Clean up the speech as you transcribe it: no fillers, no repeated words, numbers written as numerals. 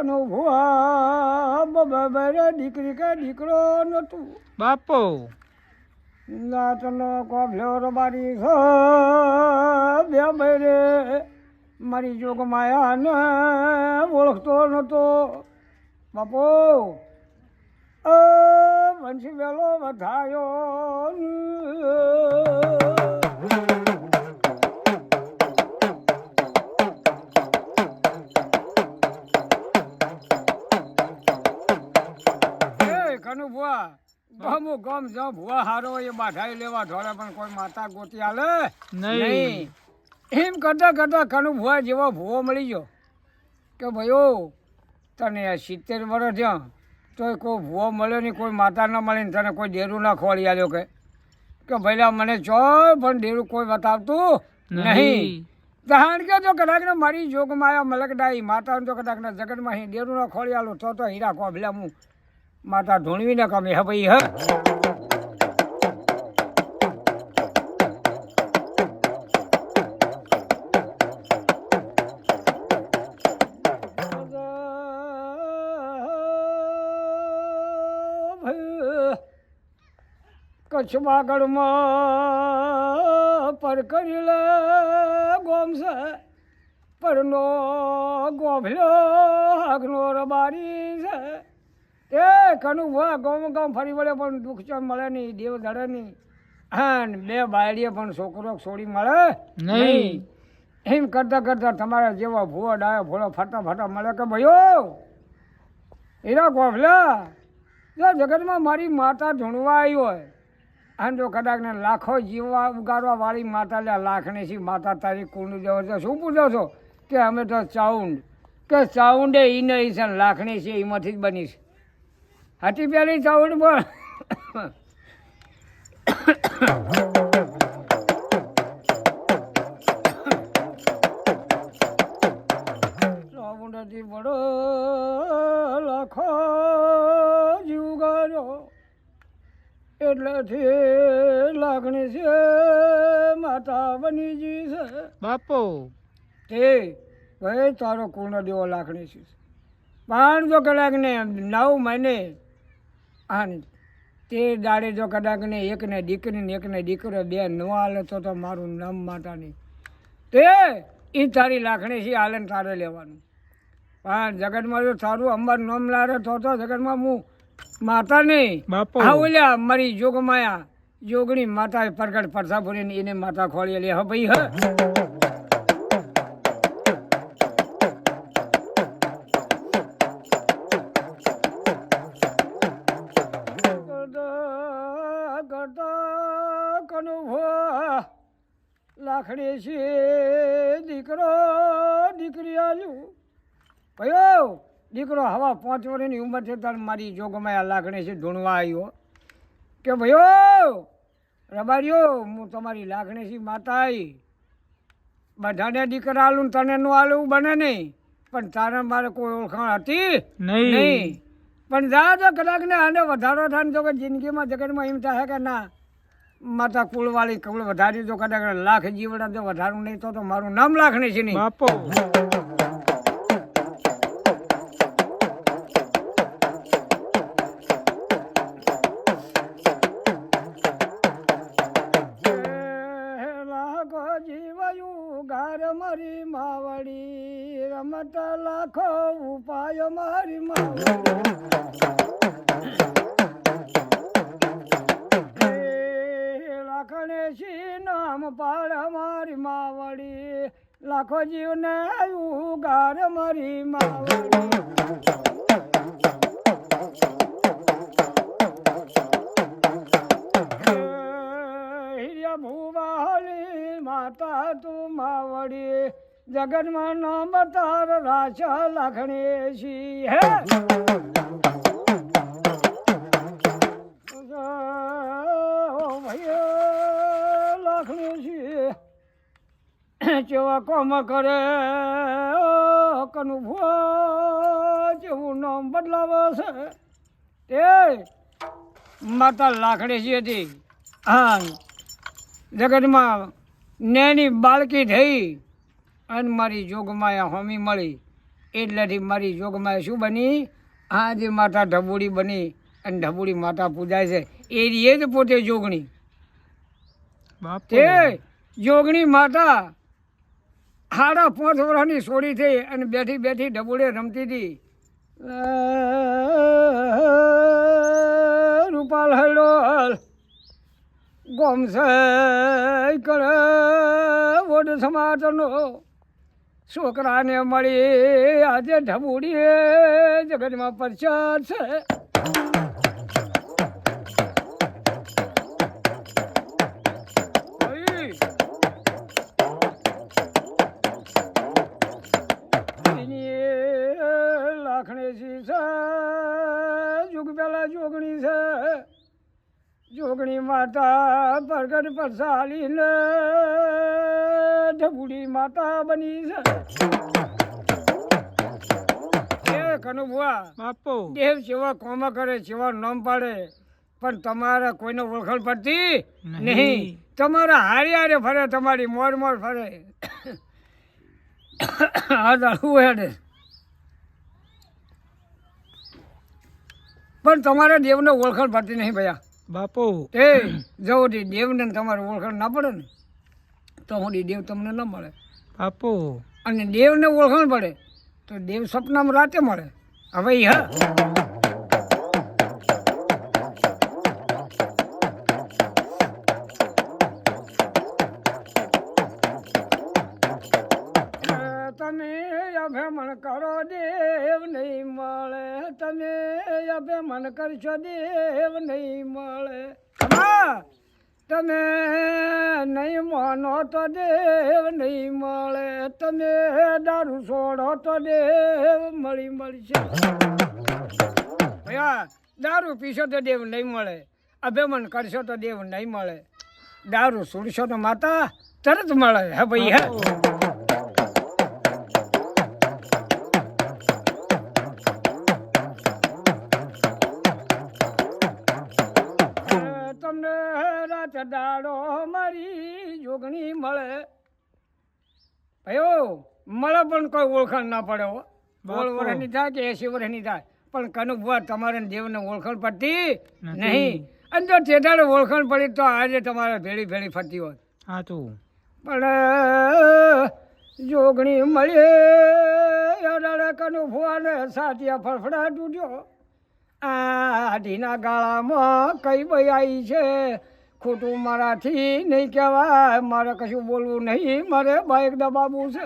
કનો ભુવા બબરે દીકરી કે દીકરો નતું બાપો નાતનો કોભલ્યો રબારી છો બે બરે મારી જોગ માયાને ઓળખતો નતો બાપો વંશી વેલો વધાયો કનુ ભુવા ગમો ગમ જો ભુવા હારો એ બાધાઈ લેવા ધોળે પણ કોઈ માતા ગોતી આલે નહીં એમ કરતા કરતા કનુ ભુવા જેવો ભુવો મળી ગયો કે ભાઈઓ તને 70 વર્ષ થયા તોય કોઈ ભુવો મળ્યો નહીં, કોઈ માતા ન મળે ને તને કોઈ ડેરું ના ખોળી આવ્યો કે ભઈલા મને ચોય પણ ડેરું કોઈ બતાવતું નહીં. તહાણ કે જો કદાચ ને મારી જોગમાં આવ્યા મલકડાઈ માતા તો કદાચ ને જગતમાં અહીં ડેરું ના ખોળી આલો તો હીરા કોભલ્યા હું માતા ઢૂંઢવી ન કમે હે ભાઈ હે કચ્છ બાગડમાં પર કરી લે ગોમ છે પરનો ગોભલ્યો આગનો રબારી છે એ કનુ ભુવા ગામ ગામ ફરી વળે પણ દુઃખ ચમ મળે નહીં, દેવ ધડે નહીં, હા બે બાયડીએ પણ છોકરો છોડી મળે નહીં. એમ કરતા કરતા તમારા જેવા ભૂવો ડાયો ભોળો ફટાફટા મળે કે ભાઈઓ હીરા ગોભલા જો જગતમાં મારી માતા ઢૂંઢવા આવી હોય અને જો કદાચ ને લાખો જીવવા ઉગાડવા વાળી માતા લ્યા લાખની સી માતા તારી કુંડ જવો છો શું પૂછો છો કે અમે તો ચાઉંડ કે ચાઉંડે ઈને છે લાખની છે એમાંથી જ બની છે હાથી પેલી ચાઉંડ બોલ ચાઉંડથી બડો લાખો જીવ ગાડ્યો એટલેથી લાગણી છે માતા બનીજી છે બાપો તે ભાઈ તારો કુંડ દેવો લાગણી છે પણ જો કદાચ ને 9 મહિને અને તે દાડે જો કદાચ ને એકને દીકરી ને એકને દીકરો બે ન હાલે તો મારું નામ માતા નહીં તે એ તારી લાગણી છે હાલે તારે લેવાનું પણ જગતમાં જો તારું અંબર નામ લારે તો જગતમાં હું માતા નહીં હા ઓલ્યા મારી જોગમાયા જોગણી માતા પ્રગટ પરસાપુરી એને માતા ખોળી લે હા ભાઈ હા કનુ ભુવા લાખડી છે દીકરો દીકરી આલ્યું ભયો દીકરો હવા 5 વર્ષની ઉંમર છે ત્યારે મારી જોગમાં લાગણી છે ઢૂંઢવા આવ્યો કે ભયો રબારીઓ હું તમારી લાગણી છે માતા આવી બધાને દીકરા આલું તને નું આલું બને નહીં પણ તારે મારે કોઈ ઓળખાણ હતી નહીં પણ જા તો કદાચ ને આને વધારો થાય ને જો કે જિંદગીમાં જગતમાં એમ થાય કે ના માતા કુળવાળી કુળ વધારી જો કદાચ લાખ જીવડા જો વધારું નહીં તો મારું નામ લાખણી છે નહીં બાપો મારી માવડી રમત લાખો ઉપાય મારી માવડી લાખણે શી નામ પાડ મારી માવડી લાખો જીવને ઉગાર મારી માવડી ભુવાલી માતા તું માવડી જગતમાં નામ તાર રાજા લાખણી છી હે લાખણી છી જેવા કોમ કરે કનુ ભુવા જેવું નામ બદલાવે છે તે માતા લાખણી છી હતી હા જગતમાં નેની બાળકી થઈ અને મારી જોગમાયા હોમી મળી એટલેથી મારી જોગમાં શું બની આજે માતા ઢબુડી બની અને ઢબુડી માતા પૂજાય છે એ જ પોતે જોગણી તે જોગણી માતા 5.5 વર્ષની સોડી થઈ અને બેઠી બેઠી ઢબુડે રમતી હતી રૂપાલ હલોલ ગોમસે કરે વોડ સમાજનો છોકરાને મળી આજે ઢબુડી જગતમાં પ્રચાર છે જોગણી છે જોગણી માતા પ્રગટ પરસાલીને ઢબુડી માતા બની છે એ કનુભુઆ બાપુ દેવ સેવા કોમ કરે સેવા નામ પાડે પણ તમારે કોઈને ઓળખાણ પડતી નહીં તમારા હારે હારે ફરે તમારી મોર મોર ફરે આ દાડું હેડે પણ તમારા દેવને ઓળખાણ પડતી નહીં ભૈયા બાપુ એ જવો દેવને તમારે ઓળખાણ ના પડે ને તો હું દેવ તમને ન મળે બાપુ અને દેવને ઓળખાણ પડે તો દેવ સપનામાં રાતે મળે હવે હા તમે અભેમણ કરો દેવ નહીં મળે તમે અભેમણ કરશો દેવ નહીં મળે તમે નહીં માનો તો દેવ નહીં મળે તમે દારૂ છોડો તો દેવ મળશે ભૈયા દારૂ પીશો તો દેવ નહીં મળે અભેમણ કરશો તો દેવ નહીં મળે દારૂ છોડશો તો માતા તરત મળે હા ભાઈ હા દાડો મારી જોગણી મળે ભયો મળે પણ કોઈ ઓળખાણ ના પડે 16 વર્ષની થાય કે 80 વર્ષની થાય પણ કનુભુઆ તમારે દેવને ઓળખાણ પડતી નહીં અને જો તેદાડે ઓળખાણ પડી તો આજે તમારે ભેળી ભેળી ફરતી હોત હા તું પણ જોગણી મળી અડાડે કનુભુઆને સાતિયા ફરફડા તૂટ્યો આ ઢીના ગાળામાં કઈ ભાઈ આવી છે ખોટું મારાથી નહીં કહેવાય મારે કશું બોલવું નહીં મારે બાઇક દબાવવું છે